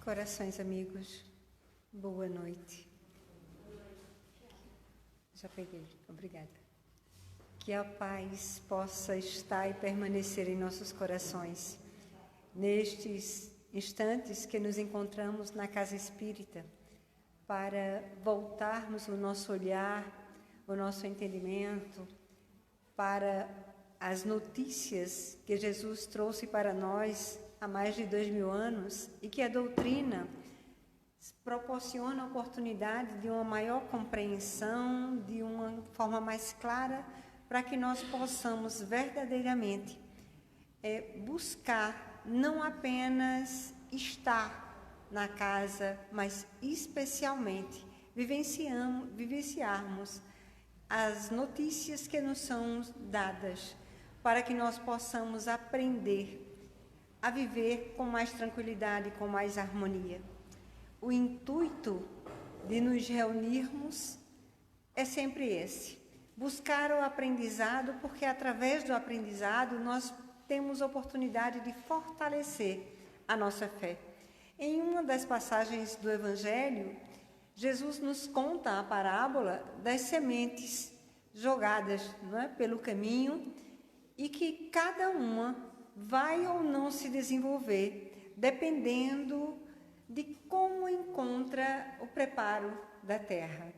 Corações amigos, boa noite. Já peguei, obrigada. Que a paz possa estar e permanecer em nossos corações. Nestes instantes que nos encontramos na Casa Espírita, para voltarmos o nosso olhar, o nosso entendimento, para as notícias que Jesus trouxe para nós há mais de 2000 anos e que a doutrina proporciona a oportunidade de uma maior compreensão, de uma forma mais clara, para que nós possamos verdadeiramente buscar não apenas estar na casa, mas especialmente vivenciarmos as notícias que nos são dadas, para que nós possamos aprender a viver com mais tranquilidade, com mais harmonia. O intuito de nos reunirmos é sempre esse: buscar o aprendizado, porque através do aprendizado nós temos oportunidade de fortalecer a nossa fé. Em uma das passagens do Evangelho, Jesus nos conta a parábola das sementes jogadas, pelo caminho, e que cada uma vai ou não se desenvolver, dependendo de como encontra o preparo da terra.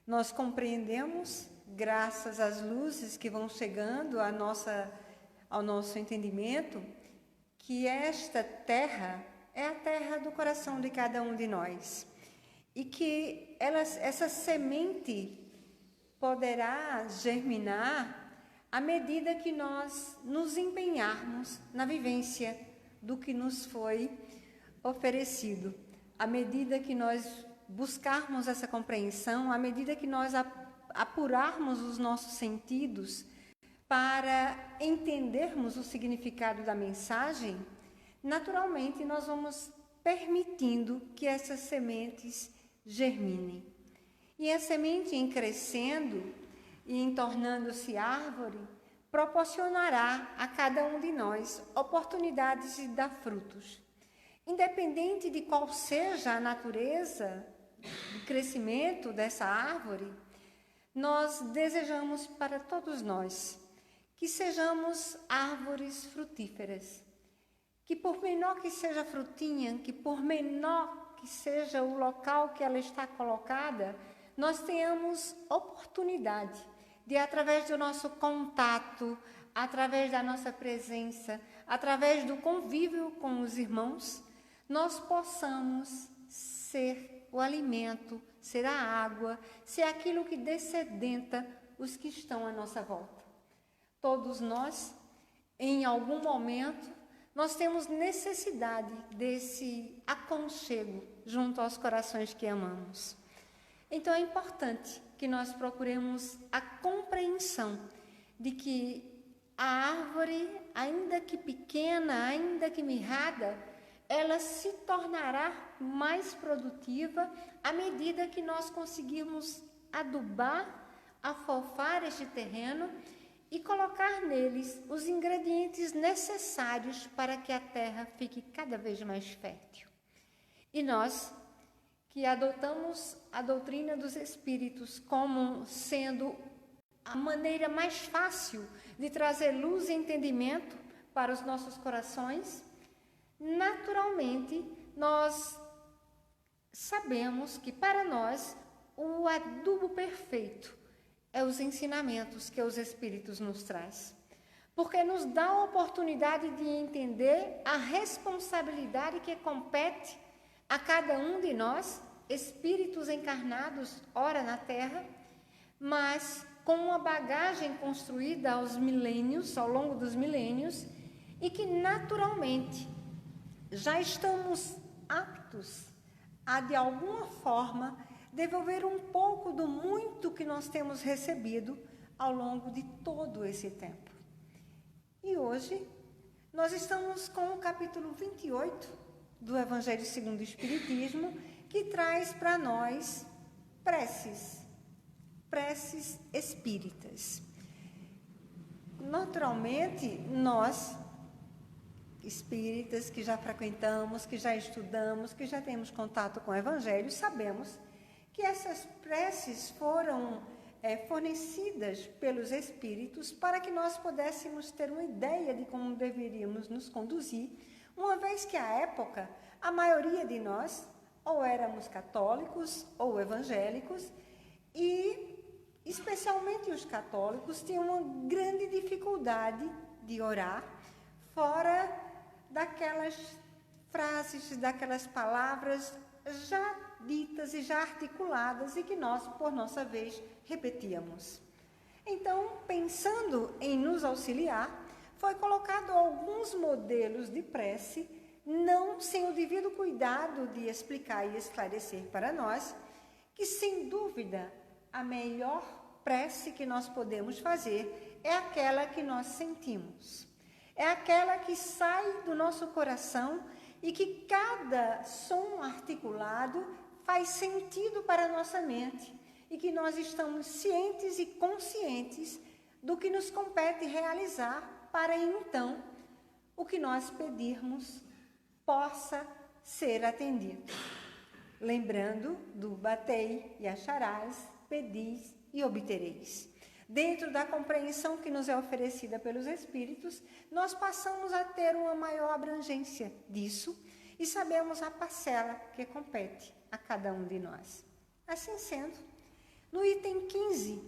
Nós compreendemos, graças às luzes que vão chegando ao nosso entendimento, que esta terra é a terra do coração de cada um de nós. E que essa semente poderá germinar à medida que nós nos empenharmos na vivência do que nos foi oferecido, à medida que nós buscarmos essa compreensão, à medida que nós apurarmos os nossos sentidos para entendermos o significado da mensagem, naturalmente nós vamos permitindo que essas sementes germinem. E a semente, em crescendo e em tornando-se árvore, proporcionará a cada um de nós oportunidades de dar frutos. Independente de qual seja a natureza de crescimento dessa árvore, nós desejamos para todos nós que sejamos árvores frutíferas, que por menor que seja a frutinha, que por menor que seja o local que ela está colocada, nós tenhamos oportunidade de, através do nosso contato, através da nossa presença, através do convívio com os irmãos, nós possamos ser o alimento, ser a água, ser aquilo que dessedenta os que estão à nossa volta. Todos nós, em algum momento, nós temos necessidade desse aconchego junto aos corações que amamos. Então é importante que nós procuremos a compreensão de que a árvore, ainda que pequena, ainda que mirrada, ela se tornará mais produtiva à medida que nós conseguirmos adubar, afofar este terreno e colocar neles os ingredientes necessários para que a terra fique cada vez mais fértil. E nós, que adotamos a doutrina dos Espíritos como sendo a maneira mais fácil de trazer luz e entendimento para os nossos corações, naturalmente nós sabemos que para nós o adubo perfeito é os ensinamentos que os Espíritos nos traz, porque nos dá a oportunidade de entender a responsabilidade que compete a cada um de nós, espíritos encarnados, ora na Terra, mas com uma bagagem construída aos milênios, ao longo dos milênios, e que naturalmente já estamos aptos a, de alguma forma, devolver um pouco do muito que nós temos recebido ao longo de todo esse tempo. E hoje nós estamos com o capítulo 28 do Evangelho segundo o Espiritismo, que traz para nós preces espíritas. Naturalmente, nós espíritas que já frequentamos, que já estudamos, que já temos contato com o Evangelho, sabemos que essas preces foram fornecidas pelos Espíritos para que nós pudéssemos ter uma ideia de como deveríamos nos conduzir, uma vez que, à época, a maioria de nós ou éramos católicos ou evangélicos e, especialmente os católicos, tinham uma grande dificuldade de orar fora daquelas frases, daquelas palavras já ditas e já articuladas e que nós, por nossa vez, repetíamos. Então, pensando em nos auxiliar, foi colocado alguns modelos de prece, não sem o devido cuidado de explicar e esclarecer para nós, que sem dúvida a melhor prece que nós podemos fazer é aquela que nós sentimos. É aquela que sai do nosso coração e que cada som articulado faz sentido para a nossa mente e que nós estamos cientes e conscientes do que nos compete realizar para então o que nós pedirmos possa ser atendido. Lembrando do batei e acharás, pedis e obtereis. Dentro da compreensão que nos é oferecida pelos Espíritos, nós passamos a ter uma maior abrangência disso e sabemos a parcela que compete a cada um de nós. Assim sendo, no item 15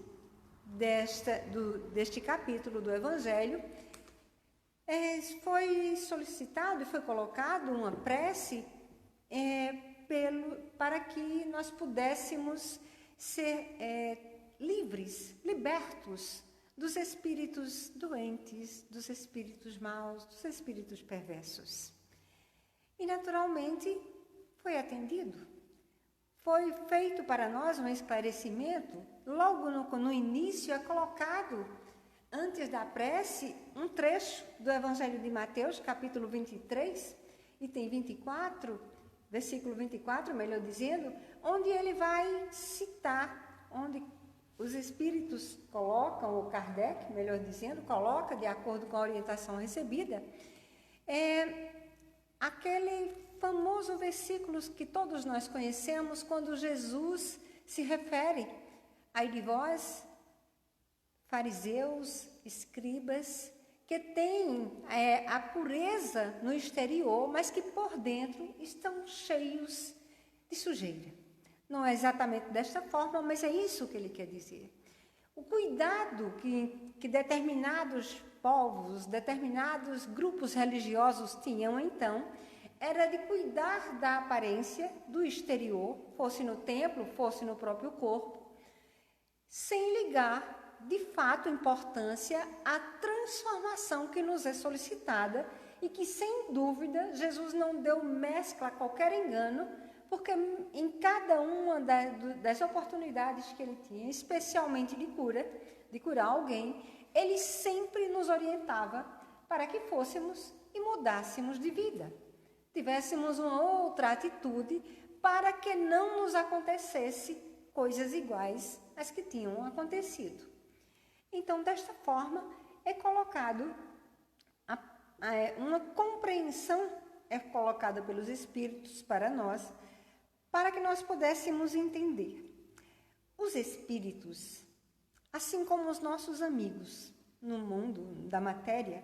deste capítulo do Evangelho, foi solicitado e foi colocado uma prece para que nós pudéssemos ser livres, libertos dos espíritos doentes, dos espíritos maus, dos espíritos perversos. E, naturalmente, foi atendido. Foi feito para nós um esclarecimento. Logo no início é colocado, antes da prece, um trecho do Evangelho de Mateus, capítulo 23, item 24, versículo 24, melhor dizendo, onde ele vai citar, onde os espíritos colocam, ou Kardec, melhor dizendo, coloca, de acordo com a orientação recebida, aquele famoso versículo que todos nós conhecemos, quando Jesus se refere: ai de vós, fariseus, escribas, que têm a pureza no exterior, mas que por dentro estão cheios de sujeira. Não é exatamente desta forma, mas é isso que ele quer dizer. O cuidado que determinados povos, determinados grupos religiosos tinham, então, era de cuidar da aparência do exterior, fosse no templo, fosse no próprio corpo, sem ligar, de fato, importância à transformação que nos é solicitada e que, sem dúvida, Jesus não deu mescla a qualquer engano, porque em cada uma das oportunidades que ele tinha, especialmente de curar alguém, ele sempre nos orientava para que fôssemos e mudássemos de vida. Tivéssemos uma outra atitude para que não nos acontecesse coisas iguais às que tinham acontecido. Então, desta forma, é colocado uma compreensão é colocada pelos Espíritos para nós, para que nós pudéssemos entender. Os Espíritos, assim como os nossos amigos no mundo da matéria,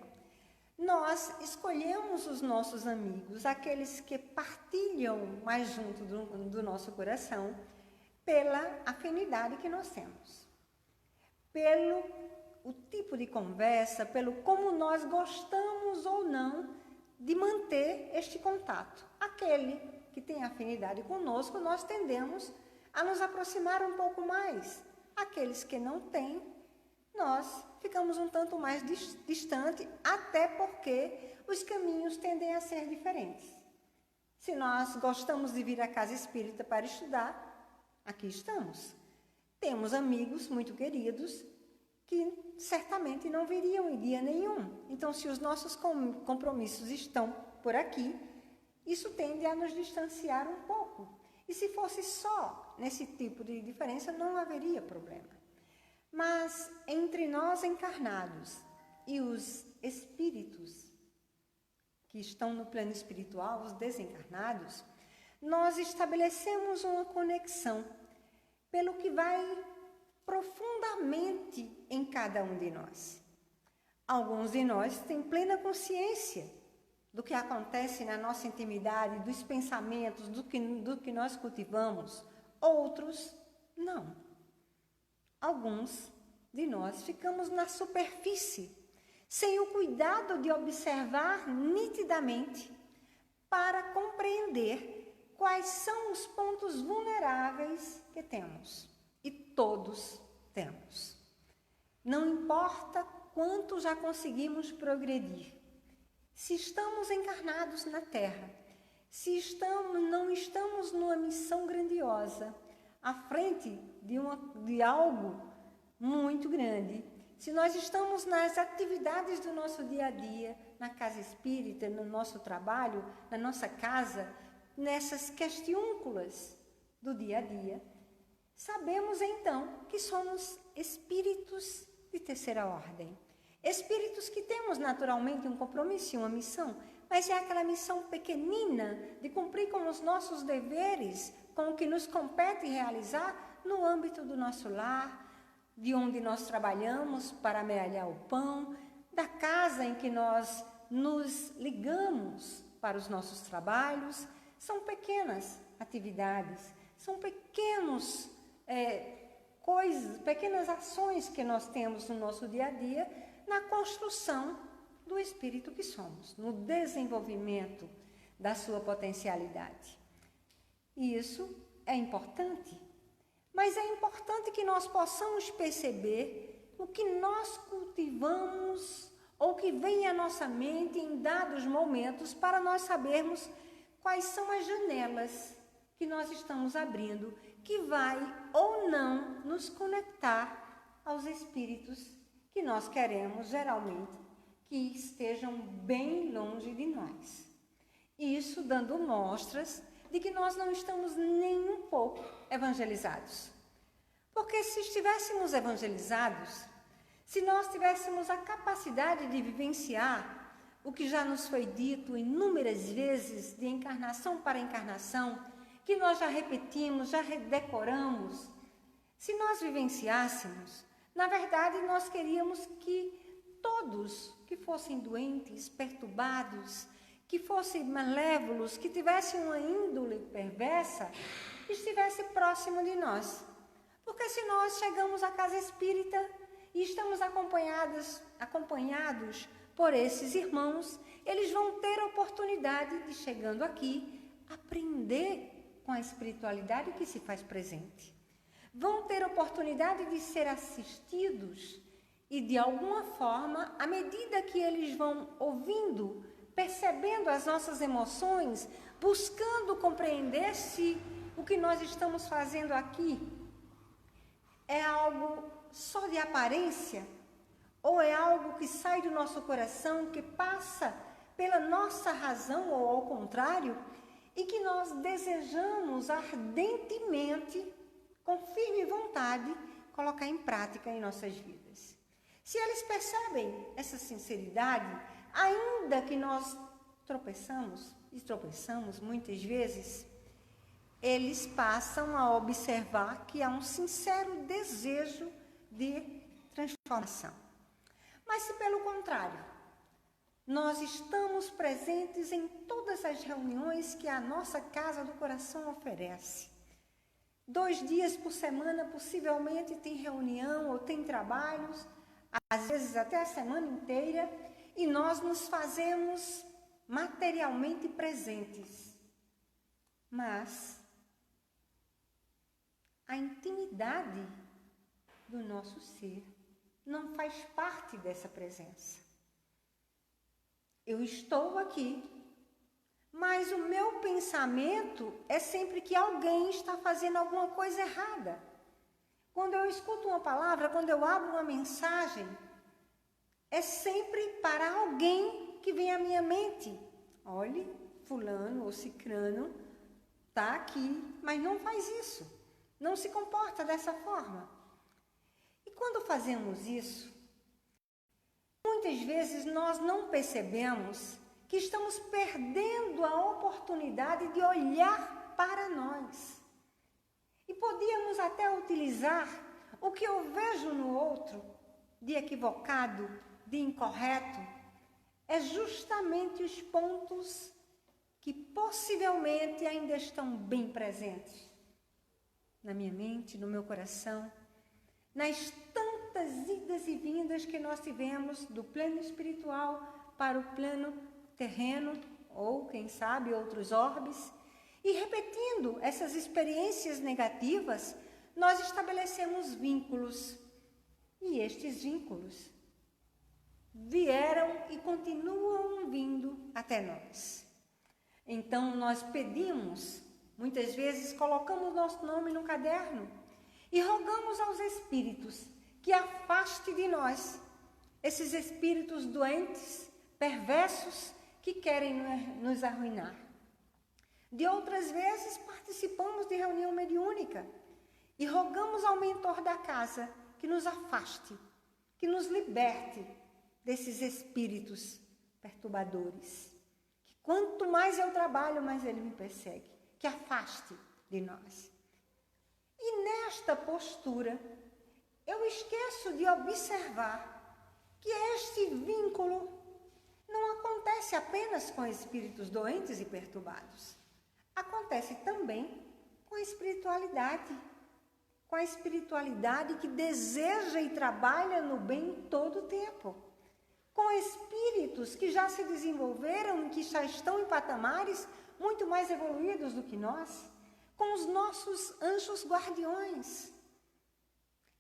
nós escolhemos os nossos amigos, aqueles que partilham mais junto do nosso coração, pela afinidade que nós temos, pelo o tipo de conversa, pelo como nós gostamos ou não de manter este contato. Aquele que tem afinidade conosco, nós tendemos a nos aproximar um pouco mais. Aqueles que não têm, nós ficamos um tanto mais distante, até porque os caminhos tendem a ser diferentes. Se nós gostamos de vir à casa espírita para estudar, aqui estamos. Temos amigos muito queridos que certamente não viriam em dia nenhum. Então, se os nossos compromissos estão por aqui, isso tende a nos distanciar um pouco. E se fosse só nesse tipo de diferença, não haveria problema. Mas entre nós encarnados e os espíritos que estão no plano espiritual, os desencarnados, nós estabelecemos uma conexão pelo que vai profundamente em cada um de nós. Alguns de nós têm plena consciência do que acontece na nossa intimidade, dos pensamentos, do que nós cultivamos. Outros, não. Alguns de nós ficamos na superfície, sem o cuidado de observar nitidamente para compreender quais são os pontos vulneráveis que temos. E todos temos. Não importa quanto já conseguimos progredir. Se estamos encarnados na Terra, se não estamos numa missão grandiosa, à frente de algo muito grande, se nós estamos nas atividades do nosso dia a dia, na casa espírita, no nosso trabalho, na nossa casa, nessas questiúnculas do dia a dia, sabemos então que somos espíritos de terceira ordem. Espíritos que temos naturalmente um compromisso e uma missão, mas é aquela missão pequenina de cumprir com os nossos deveres, com o que nos compete realizar no âmbito do nosso lar, de onde nós trabalhamos para amealhar o pão, da casa em que nós nos ligamos para os nossos trabalhos. São pequenas atividades, são pequenas ações que nós temos no nosso dia a dia, na construção do espírito que somos, no desenvolvimento da sua potencialidade. E isso é importante, mas é importante que nós possamos perceber o que nós cultivamos ou que vem à nossa mente em dados momentos para nós sabermos quais são as janelas que nós estamos abrindo, que vai ou não nos conectar aos espíritos que nós queremos, geralmente, que estejam bem longe de nós. Isso dando mostras de que nós não estamos nem um pouco evangelizados. Porque se estivéssemos evangelizados, se nós tivéssemos a capacidade de vivenciar o que já nos foi dito inúmeras vezes, de encarnação para encarnação, que nós já repetimos, já decoramos, se nós vivenciássemos, na verdade, nós queríamos que todos que fossem doentes, perturbados, que fossem malévolos, que tivessem uma índole perversa, estivesse próximo de nós. Porque se nós chegamos à casa espírita e estamos acompanhados por esses irmãos, eles vão ter a oportunidade de, chegando aqui, aprender com a espiritualidade que se faz presente. Vão ter oportunidade de ser assistidos e, de alguma forma, à medida que eles vão ouvindo, percebendo as nossas emoções, buscando compreender se o que nós estamos fazendo aqui é algo só de aparência ou é algo que sai do nosso coração, que passa pela nossa razão ou ao contrário, e que nós desejamos ardentemente, com firme vontade, colocar em prática em nossas vidas. Se eles percebem essa sinceridade, ainda que nós tropeçamos muitas vezes, eles passam a observar que há um sincero desejo de transformação. Mas se pelo contrário, nós estamos presentes em todas as reuniões que a nossa Casa do Coração oferece, 2 dias por semana, possivelmente, tem reunião ou tem trabalhos, às vezes até a semana inteira, e nós nos fazemos materialmente presentes. Mas a intimidade do nosso ser não faz parte dessa presença. Eu estou aqui, mas o meu pensamento é sempre que alguém está fazendo alguma coisa errada. Quando eu escuto uma palavra, quando eu abro uma mensagem, é sempre para alguém que vem à minha mente. Olhe, fulano ou cicrano está aqui, mas não faz isso. Não se comporta dessa forma. E quando fazemos isso, muitas vezes nós não percebemos que estamos perdendo a oportunidade de olhar para nós. E podíamos até utilizar o que eu vejo no outro de equivocado, de incorreto, é justamente os pontos que possivelmente ainda estão bem presentes na minha mente, no meu coração, nas tantas idas e vindas que nós tivemos do plano espiritual para o plano terreno, ou quem sabe outros orbes, e repetindo essas experiências negativas, nós estabelecemos vínculos, e estes vínculos vieram e continuam vindo até nós. Então nós pedimos, muitas vezes colocamos nosso nome no caderno e rogamos aos espíritos que afaste de nós esses espíritos doentes, perversos, que querem nos arruinar. De outras vezes participamos de reunião mediúnica e rogamos ao mentor da casa que nos afaste, que nos liberte desses espíritos perturbadores. Que quanto mais eu trabalho, mais ele me persegue. Que afaste de nós. E nesta postura, eu esqueço de observar que este vínculo não acontece apenas com espíritos doentes e perturbados. Acontece também com a espiritualidade. Com a espiritualidade que deseja e trabalha no bem todo o tempo. Com espíritos que já se desenvolveram e que já estão em patamares muito mais evoluídos do que nós, com os nossos anjos guardiões,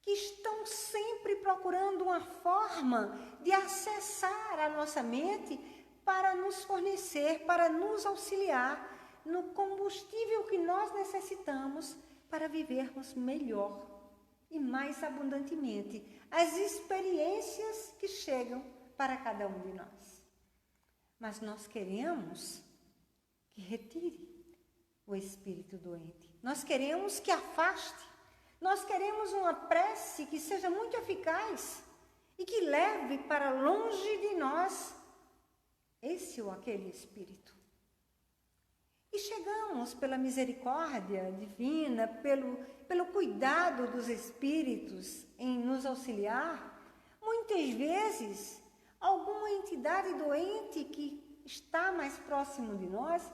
que estão sempre procurando uma forma de acessar a nossa mente para nos fornecer, para nos auxiliar no combustível que nós necessitamos para vivermos melhor e mais abundantemente as experiências que chegam para cada um de nós. Mas nós queremos que retire o espírito doente. Nós queremos que afaste. Nós queremos uma prece que seja muito eficaz e que leve para longe de nós esse ou aquele espírito. E chegamos pela misericórdia divina, pelo cuidado dos espíritos em nos auxiliar, muitas vezes alguma entidade doente que está mais próximo de nós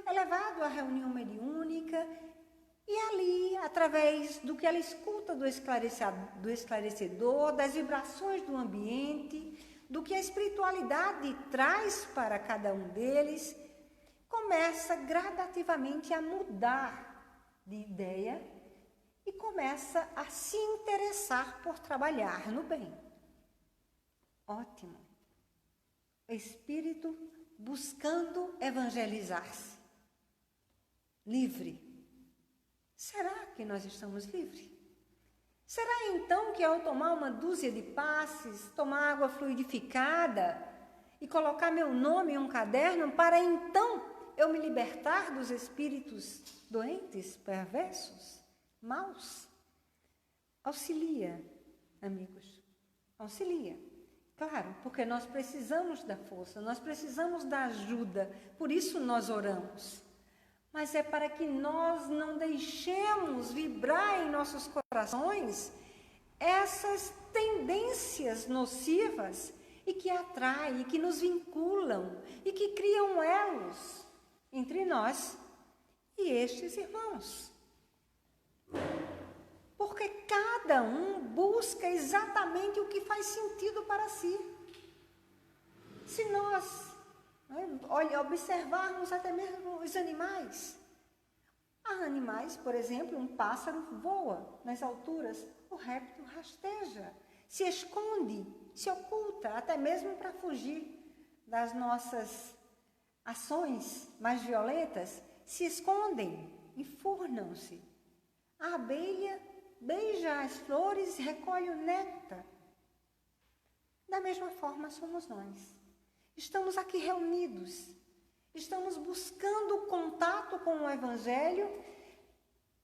é levado à reunião mediúnica e ali, através do que ela escuta do esclarecedor, das vibrações do ambiente, do que a espiritualidade traz para cada um deles, começa gradativamente a mudar de ideia e começa a se interessar por trabalhar no bem. Ótimo. O espírito buscando evangelizar-se. Livre. Será que nós estamos livres? Será então que ao tomar uma dúzia de passes, tomar água fluidificada e colocar meu nome em um caderno para então eu me libertar dos espíritos doentes, perversos, maus? Auxilia, amigos, auxilia. Claro, porque nós precisamos da força, nós precisamos da ajuda, por isso nós oramos. Mas é para que nós não deixemos vibrar em nossos corações essas tendências nocivas e que atraem, e que nos vinculam e que criam elos entre nós e estes irmãos. Porque cada um busca exatamente o que faz sentido para si. Se nós observarmos até mesmo os animais. Há animais, por exemplo, um pássaro voa nas alturas, o réptil rasteja, se esconde, se oculta, até mesmo para fugir das nossas ações mais violentas, se escondem, enfurnam-se. A abelha beija as flores e recolhe o néctar. Da mesma forma somos nós. Estamos aqui reunidos, estamos buscando contato com o Evangelho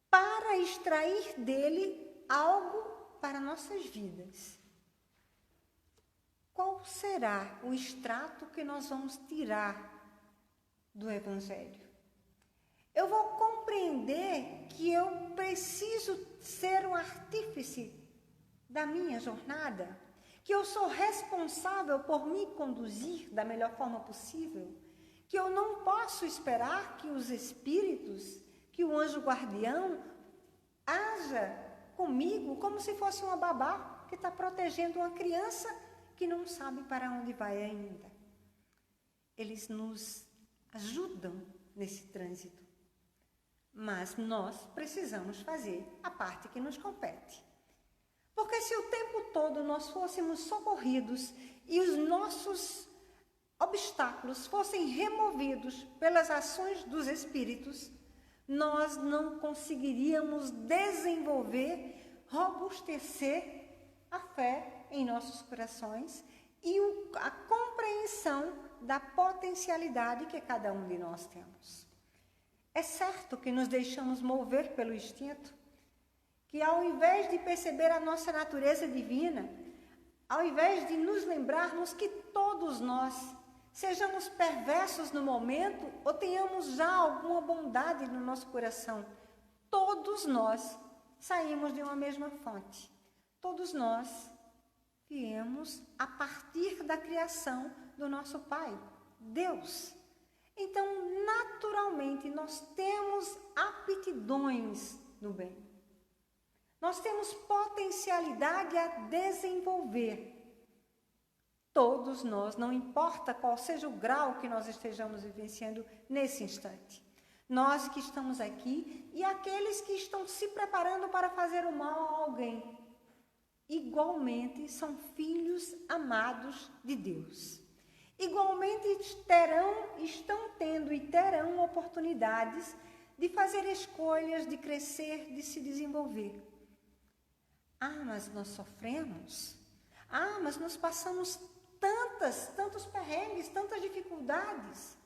para extrair dele algo para nossas vidas. qual será o extrato que nós vamos tirar do Evangelho? Eu vou compreender que eu preciso ser um artífice da minha jornada, que eu sou responsável por me conduzir da melhor forma possível, que eu não posso esperar que os espíritos, que o anjo guardião haja comigo como se fosse uma babá que está protegendo uma criança que não sabe para onde vai ainda. Eles nos ajudam nesse trânsito, mas nós precisamos fazer a parte que nos compete. Porque se o tempo todo nós fôssemos socorridos e os nossos obstáculos fossem removidos pelas ações dos espíritos, nós não conseguiríamos desenvolver, robustecer a fé em nossos corações e a compreensão da potencialidade que cada um de nós temos. É certo que nos deixamos mover pelo instinto, que ao invés de perceber a nossa natureza divina, ao invés de nos lembrarmos que todos nós, sejamos perversos no momento ou tenhamos já alguma bondade no nosso coração, todos nós saímos de uma mesma fonte. Todos nós viemos a partir da criação do nosso Pai, Deus. Então, naturalmente, nós temos aptidões no bem. Nós temos potencialidade a desenvolver. Todos nós, não importa qual seja o grau que nós estejamos vivenciando nesse instante. Nós que estamos aqui e aqueles que estão se preparando para fazer o mal a alguém, igualmente são filhos amados de Deus. Igualmente estão tendo e terão oportunidades de fazer escolhas, de crescer, de se desenvolver. Ah, mas nós sofremos. Ah, mas nós passamos tantos perrengues, tantas dificuldades.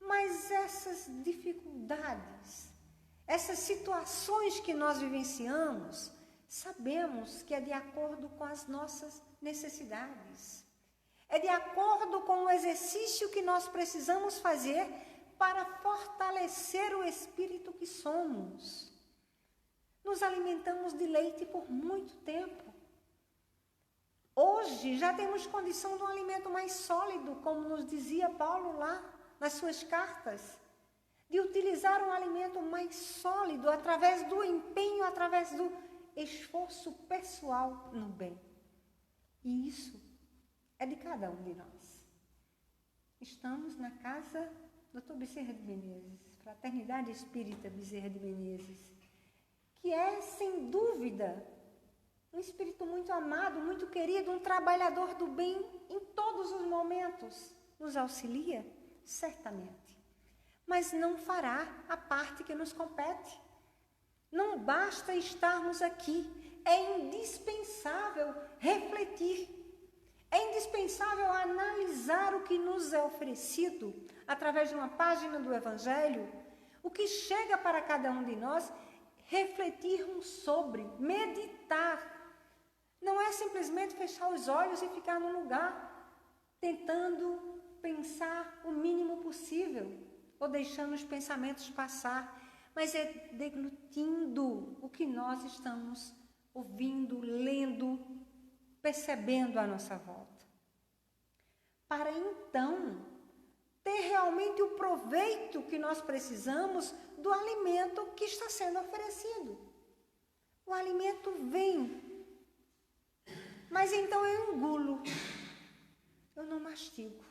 Mas essas dificuldades, essas situações que nós vivenciamos, sabemos que é de acordo com as nossas necessidades. É de acordo com o exercício que nós precisamos fazer para fortalecer o espírito que somos. Nos alimentamos de leite por muito tempo. Hoje já temos condição de um alimento mais sólido, como nos dizia Paulo lá nas suas cartas, de utilizar um alimento mais sólido através do empenho, através do esforço pessoal no bem. E isso é de cada um de nós. Estamos na casa do Dr. Bezerra de Menezes, Fraternidade Espírita Bezerra de Menezes, que é, sem dúvida, um espírito muito amado, muito querido, um trabalhador do bem em todos os momentos. Nos auxilia, certamente, mas não fará a parte que nos compete. Não basta estarmos aqui, é indispensável refletir, é indispensável analisar o que nos é oferecido através de uma página do Evangelho, o que chega para cada um de nós, refletirmos sobre, meditar. Não é simplesmente fechar os olhos e ficar no lugar, tentando pensar o mínimo possível, ou deixando os pensamentos passar, mas é deglutindo o que nós estamos ouvindo, lendo, percebendo à nossa volta. Para então ter realmente o proveito que nós precisamos do alimento que está sendo oferecido. O alimento vem, mas então eu engulo, eu não mastigo.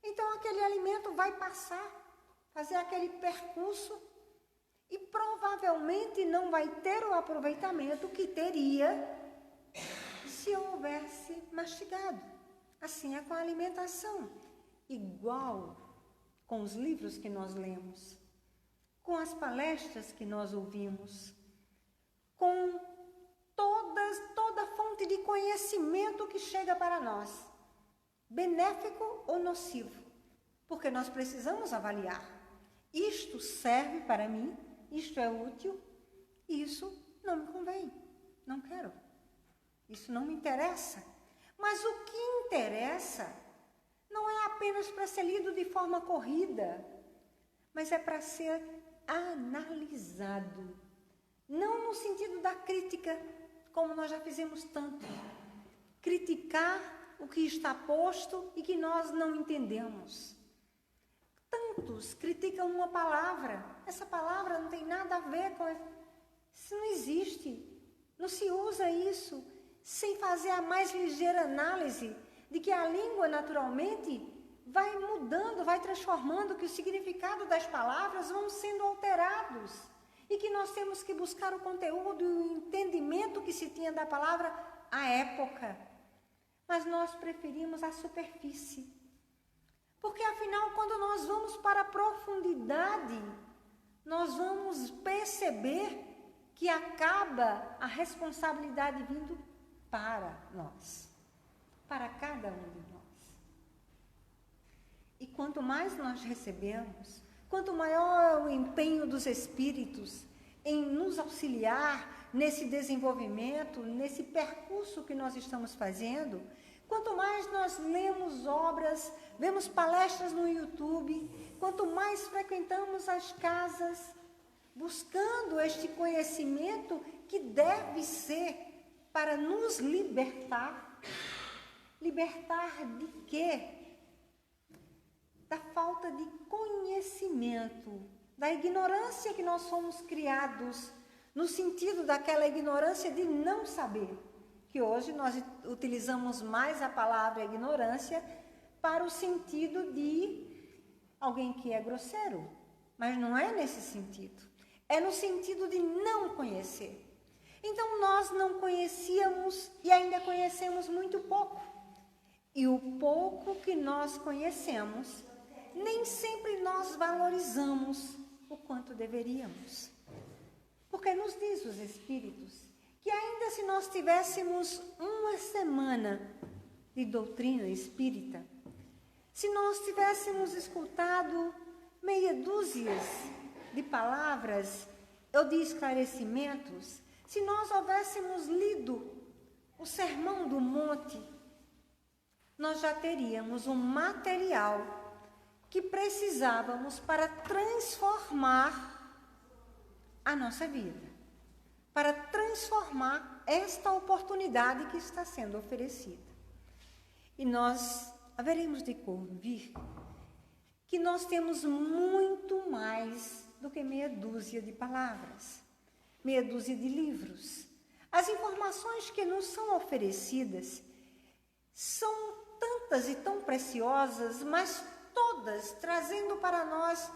Então aquele alimento vai passar, fazer aquele percurso e provavelmente não vai ter o aproveitamento que teria se eu houvesse mastigado. Assim é com a alimentação, igual com os livros que nós lemos, com as palestras que nós ouvimos, com toda fonte de conhecimento que chega para nós, benéfico ou nocivo, porque nós precisamos avaliar. Isto serve para mim, isto é útil, isso não me convém, não quero. Isso não me interessa. Mas o que interessa não é apenas para ser lido de forma corrida, mas é para ser analisado. Não no sentido da crítica, como nós já fizemos tanto. Criticar o que está posto e que nós não entendemos. Tantos criticam uma palavra. Essa palavra não tem nada a ver com... Isso não existe. Não se usa isso sem fazer a mais ligeira análise de que a língua, naturalmente, vai mudando, vai transformando, que o significado das palavras vão sendo alterados. E que nós temos que buscar o conteúdo e o entendimento que se tinha da palavra à época. Mas nós preferimos a superfície. Porque, afinal, quando nós vamos para a profundidade, nós vamos perceber que acaba a responsabilidade vindo para nós, para cada um de nós. E quanto mais nós recebemos, quanto maior é o empenho dos Espíritos em nos auxiliar nesse desenvolvimento, nesse percurso que nós estamos fazendo, quanto mais nós lemos obras, vemos palestras no YouTube, quanto mais frequentamos as casas, buscando este conhecimento que deve ser para nos libertar. Libertar de quê? Da falta de conhecimento, da ignorância que nós somos criados, no sentido daquela ignorância de não saber, que hoje nós utilizamos mais a palavra ignorância para o sentido de alguém que é grosseiro, mas não é nesse sentido, é no sentido de não conhecer. Então nós não conhecíamos e ainda conhecemos muito pouco, e o pouco que nós conhecemos, nem sempre nós valorizamos o quanto deveríamos. Porque nos diz os Espíritos que ainda se nós tivéssemos uma semana de doutrina espírita, se nós tivéssemos escutado meia dúzia de palavras ou de esclarecimentos, se nós houvéssemos lido o Sermão do Monte, nós já teríamos um material que precisávamos para transformar a nossa vida, para transformar esta oportunidade que está sendo oferecida. E nós haveremos de convir que nós temos muito mais do que meia dúzia de palavras, meia dúzia de livros. As informações que nos são oferecidas são tantas e tão preciosas, mas todas trazendo para nós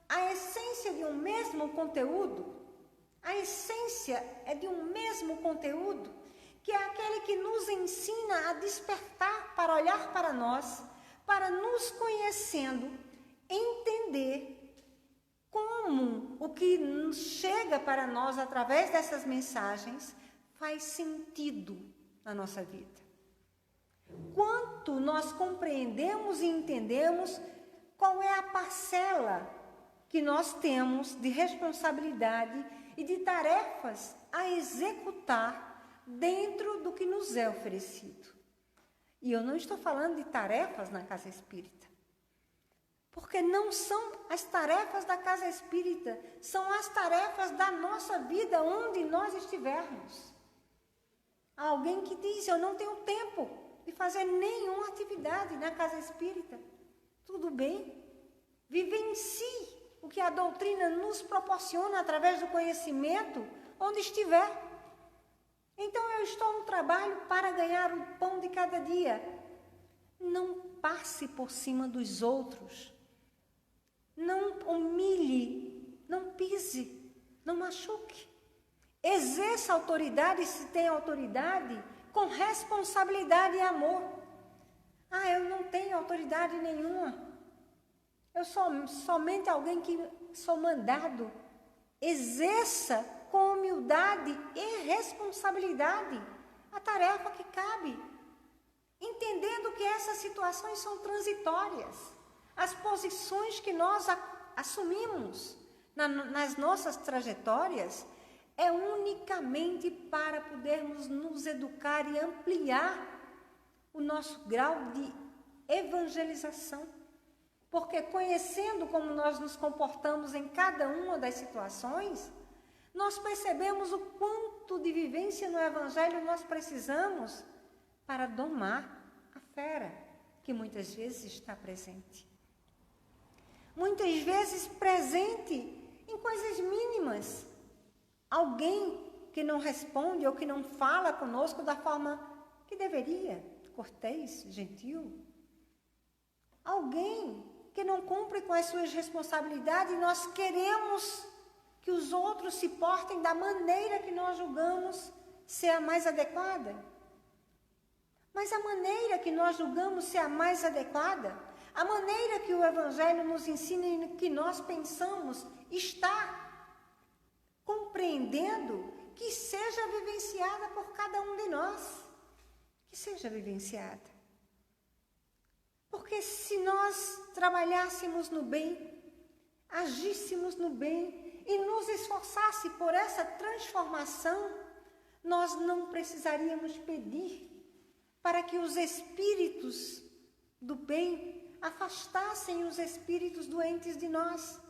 a essência de um mesmo conteúdo. A essência é de um mesmo conteúdo, que é aquele que nos ensina a despertar para olhar para nós, para nos conhecendo, entender como o que chega para nós através dessas mensagens faz sentido na nossa vida. Quanto nós compreendemos e entendemos qual é a parcela que nós temos de responsabilidade e de tarefas a executar dentro do que nos é oferecido. E eu não estou falando de tarefas na casa espírita, porque não são as tarefas da casa espírita, são as tarefas da nossa vida onde nós estivermos. Há alguém que diz: eu não tenho tempo de fazer nenhuma atividade na casa espírita. Tudo bem, vivencie o que a doutrina nos proporciona através do conhecimento onde estiver. Então eu estou no trabalho para ganhar o pão de cada dia. Não passe por cima dos outros. Não humilhe, não pise, não machuque. Exerça autoridade, se tem autoridade, com responsabilidade e amor. Eu não tenho autoridade nenhuma. Eu sou somente alguém que sou mandado. Exerça com humildade e responsabilidade a tarefa que cabe, entendendo que essas situações são transitórias. As posições que nós assumimos nas nossas trajetórias é unicamente para podermos nos educar e ampliar o nosso grau de evangelização. Porque conhecendo como nós nos comportamos em cada uma das situações, nós percebemos o quanto de vivência no Evangelho nós precisamos para domar a fera que muitas vezes está presente. Muitas vezes presente em coisas mínimas. Alguém que não responde ou que não fala conosco da forma que deveria, cortês, gentil. Alguém que não cumpre com as suas responsabilidades e nós queremos que os outros se portem da maneira que nós julgamos ser a mais adequada. Mas a maneira que nós julgamos ser a mais adequada, a maneira que o Evangelho nos ensina e que nós pensamos está compreendendo que seja vivenciada por cada um de nós. Que seja vivenciada. Porque se nós trabalhássemos no bem, agíssemos no bem e nos esforçasse por essa transformação, nós não precisaríamos pedir para que os espíritos do bem afastassem os espíritos doentes de nós.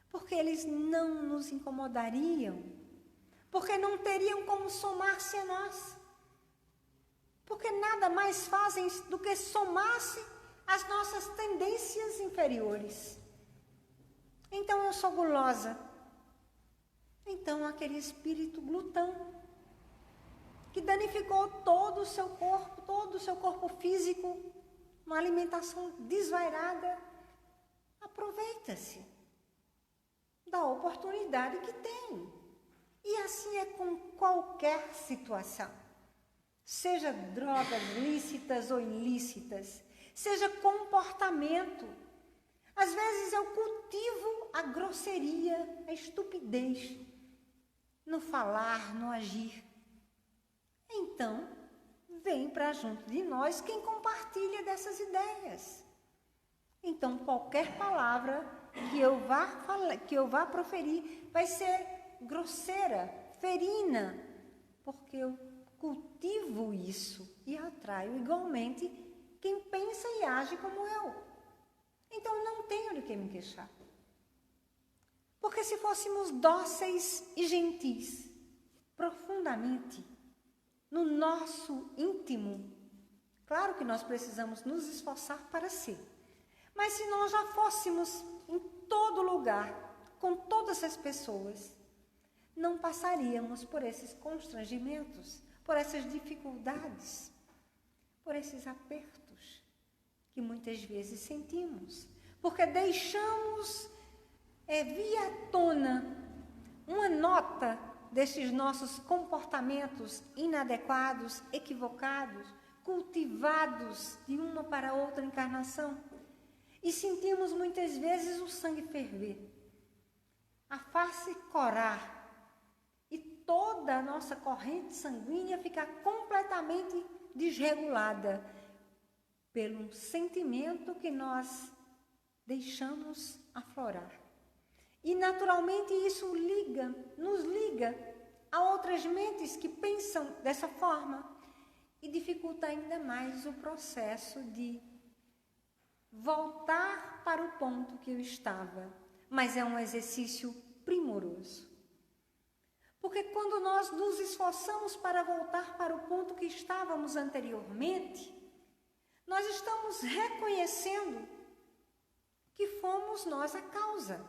Porque eles não nos incomodariam, porque não teriam como somar-se a nós. Porque nada mais fazem do que somar-se às nossas tendências inferiores. Então eu sou gulosa. Então aquele espírito glutão, que danificou todo o seu corpo físico, uma alimentação desvairada, aproveita-se da oportunidade que tem. E assim é com qualquer situação. Seja drogas lícitas ou ilícitas, seja comportamento. Às vezes eu cultivo a grosseria, a estupidez, no falar, no agir. Então, vem para junto de nós quem compartilha dessas ideias. Então, qualquer palavra que eu vá proferir vai ser grosseira, ferina, porque eu cultivo isso e atraio igualmente quem pensa e age como eu. Então, não tenho de que me queixar. Porque se fôssemos dóceis e gentis, profundamente, no nosso íntimo, claro que nós precisamos nos esforçar para ser. Mas se nós já fôssemos em todo lugar, com todas as pessoas, não passaríamos por esses constrangimentos, por essas dificuldades, por esses apertos que muitas vezes sentimos. Porque deixamos vir à tona uma nota desses nossos comportamentos inadequados, equivocados, cultivados de uma para outra encarnação. E sentimos muitas vezes o sangue ferver, a face corar e toda a nossa corrente sanguínea ficar completamente desregulada pelo sentimento que nós deixamos aflorar. E naturalmente isso nos liga a outras mentes que pensam dessa forma e dificulta ainda mais o processo de voltar para o ponto que eu estava. Mas é um exercício primoroso. Porque quando nós nos esforçamos para voltar para o ponto que estávamos anteriormente, nós estamos reconhecendo que fomos nós a causa.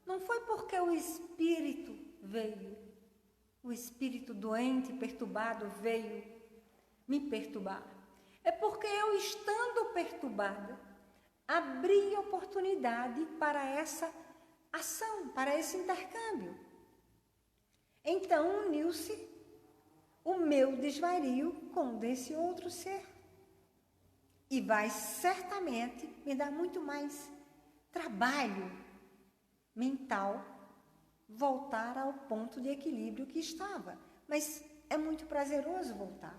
Não foi porque o espírito veio, o espírito doente, perturbado, veio me perturbar. É porque eu, estando perturbada, abri oportunidade para essa ação, para esse intercâmbio. Então uniu-se o meu desvario com o desse outro ser. E vai certamente me dar muito mais trabalho mental voltar ao ponto de equilíbrio que estava. Mas é muito prazeroso voltar.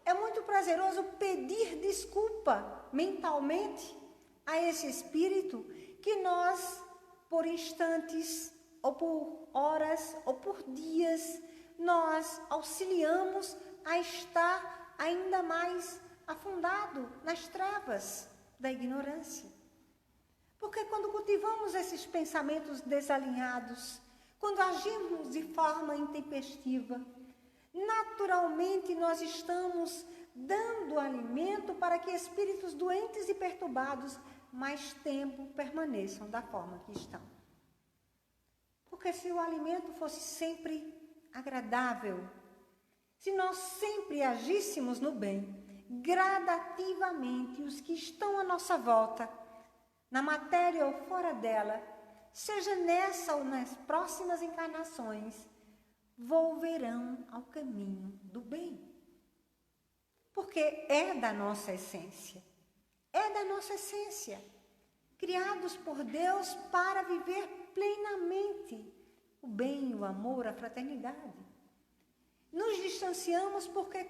É muito prazeroso pedir desculpa mentalmente a esse espírito que nós, por instantes, ou por horas, ou por dias, nós auxiliamos a estar ainda mais afundado nas trevas da ignorância. Porque quando cultivamos esses pensamentos desalinhados, quando agimos de forma intempestiva, naturalmente nós estamos dando alimento para que espíritos doentes e perturbados mais tempo permaneçam da forma que estão. Porque se o alimento fosse sempre agradável, se nós sempre agíssemos no bem, gradativamente os que estão à nossa volta, na matéria ou fora dela, seja nessa ou nas próximas encarnações, volverão ao caminho do bem. Porque é da nossa essência. É da nossa essência. Criados por Deus para viver plenamente o bem, o amor, a fraternidade. Nos distanciamos porque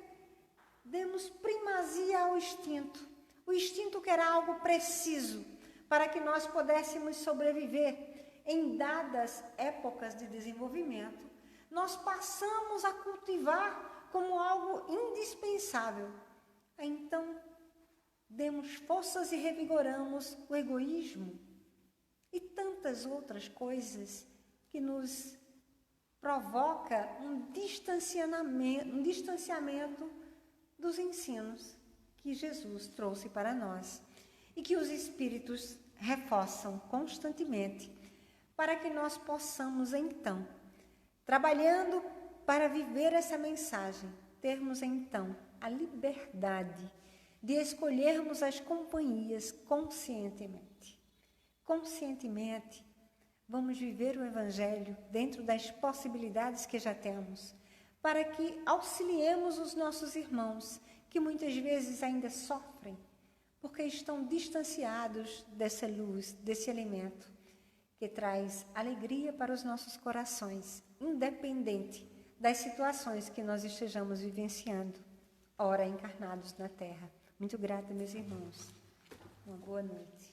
demos primazia ao instinto. O instinto que era algo preciso para que nós pudéssemos sobreviver em dadas épocas de desenvolvimento. Nós passamos a cultivar como algo indispensável. Então, demos forças e revigoramos o egoísmo e tantas outras coisas que nos provoca um distanciamento dos ensinos que Jesus trouxe para nós e que os espíritos reforçam constantemente para que nós possamos, então, trabalhando para viver essa mensagem, termos, então, a liberdade de escolhermos as companhias conscientemente. Conscientemente, vamos viver o Evangelho dentro das possibilidades que já temos, para que auxiliemos os nossos irmãos, que muitas vezes ainda sofrem, porque estão distanciados dessa luz, desse alimento, que traz alegria para os nossos corações, independente das situações que nós estejamos vivenciando, ora encarnados na Terra. Muito grata, meus irmãos. Uma boa noite.